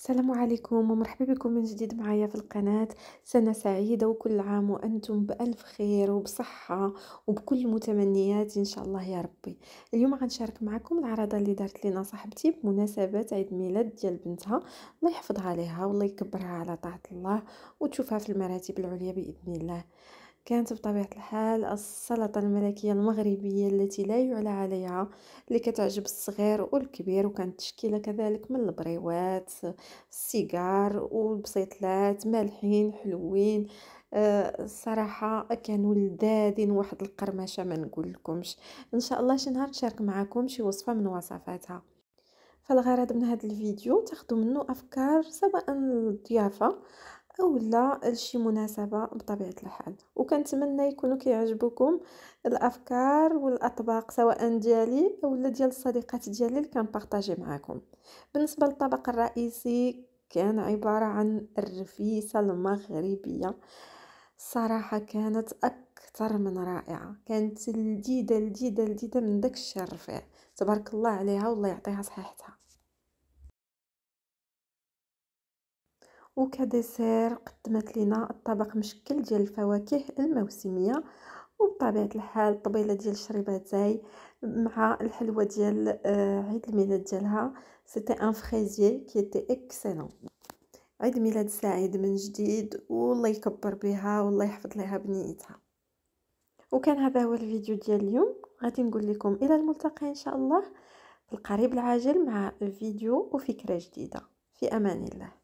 السلام عليكم ومرحبا بكم من جديد معايا في القناة. سنة سعيدة وكل عام وأنتم بألف خير وبصحة وبكل متمنيات إن شاء الله يا ربي. اليوم غنشارك معكم العرضة اللي دارت لنا صاحبتي بمناسبة عيد ميلاد ديال بنتها. الله يحفظها لها والله يكبرها على طاعة الله وتشوفها في المراتب العليا بإذن الله. كانت بطبيعة الحال السلطة الملكية المغربية التي لا يعلى عليها، اللي كتعجب الصغير والكبير، وكانت تشكيلة كذلك من البريوات، السيجار والبسيطلات مالحين حلوين. الصراحة كانوا لذاذين واحد القرمشة ما نقولكمش. ان شاء الله شي نهار نشارك معكم شي وصفة من وصفاتها. فالغرض من هذا الفيديو تاخدوا منه افكار سواء للضيافة او لا لشي مناسبة بطبيعة الحال، وكنتمنى يكونوا كيعجبكم الافكار والاطباق سواء ديالي او ديال الصديقات ديالي اللي كنبارطاجي معاكم. بالنسبة للطبق الرئيسي كان عبارة عن الرفيسة المغربية. الصراحة كانت اكثر من رائعة، كانت لذيذة لذيذة لذيذة من داك الشيء الرفيع. تبارك الله عليها والله يعطيها صحيحتها. وكديسير قدمت لنا الطبق مشكل ديال الفواكه الموسميه، وبطبيعه الحال طبيله ديال الشريباتاي مع الحلوى ديال عيد الميلاد ديالها. سيتي ان فريزيي كي تي اكسلون. عيد ميلاد سعيد من جديد والله يكبر بها والله يحفظ لها بنيتها. وكان هذا هو الفيديو ديال اليوم، غادي نقول لكم الى الملتقى ان شاء الله في القريب العاجل مع فيديو وفكره جديده. في امان الله.